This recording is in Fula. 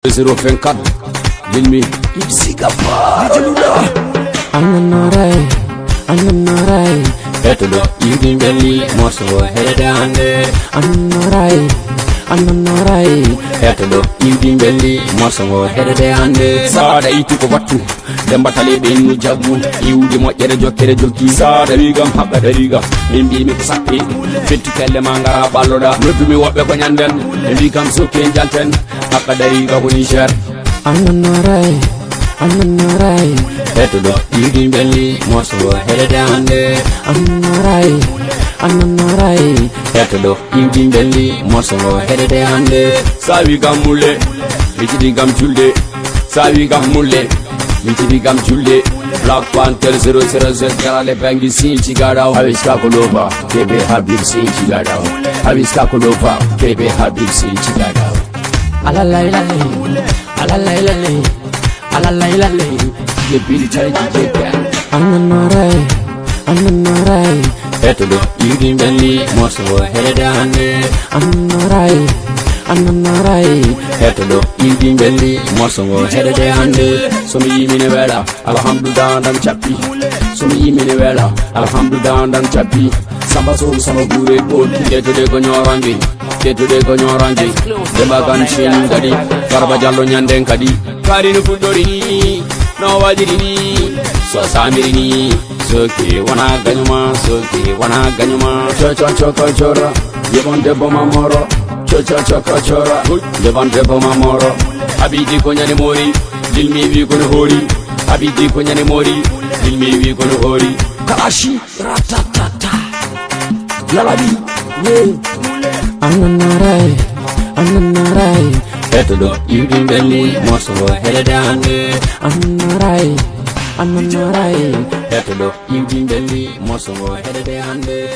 024 Dilmi Sikapa Ananarai Hetto Yudin Belly Mosso Hedande Ananarai Hetto Yudin Belly Mosso Hedande Sada Ituko Watu Dembatale Benu Jabu Yudi Mokere Jokere Joki Sada Rigam Hakadariga Mimbi Mikusapi Fitu Kelle Mangara Baloda Nutumi Wape Konyanden Mbikam Zoke Jalten Hakadariga Hunishar Ananarai Hetto Yudin Belly Mosso Hedande Ananarai Hetto Yudin Belly Mosso Hedande Savi Gamule Vichidi Gamchulde Savi Gamule Vichidi Gamchulde Black Panther 000 Garale Bangi Sinchi Gadao Haviska Kolova Kebe Habib Sinchi Gadao Haviska Kolova Kebe Habib Sinchi Gadao Alalailale Kebili Charity Kebe Ananarai Hetto Yudin Belly Mosso Hedande Ananarai Hetto Yudin Belly Mosso Hedande Somi Yimine Vela Alhamdulillah Dan Chapi Somi Yimine Vela Alhamdulillah Dan Chapi Samba So Sama Gure Gold Hetto de Gonyorangi Debagan Shin Dadi Farba Jallo Nyanden Kadi Karinu Fudorini No Wajirini So Samirini Zoke wana ganyuma Choka chora Yevante Boma Moro Choka chora Yevante Boma Moro Abidi Konyani Mori Dilmi Vikun Hori Abidi Konyani Mori Dilmi Vikun Hori Karashi Ratatata Lalabi Ananarai Hetto Yudin Belly Mosso Hedande Ananarai Hetto Yudin Belly Mosso Hedande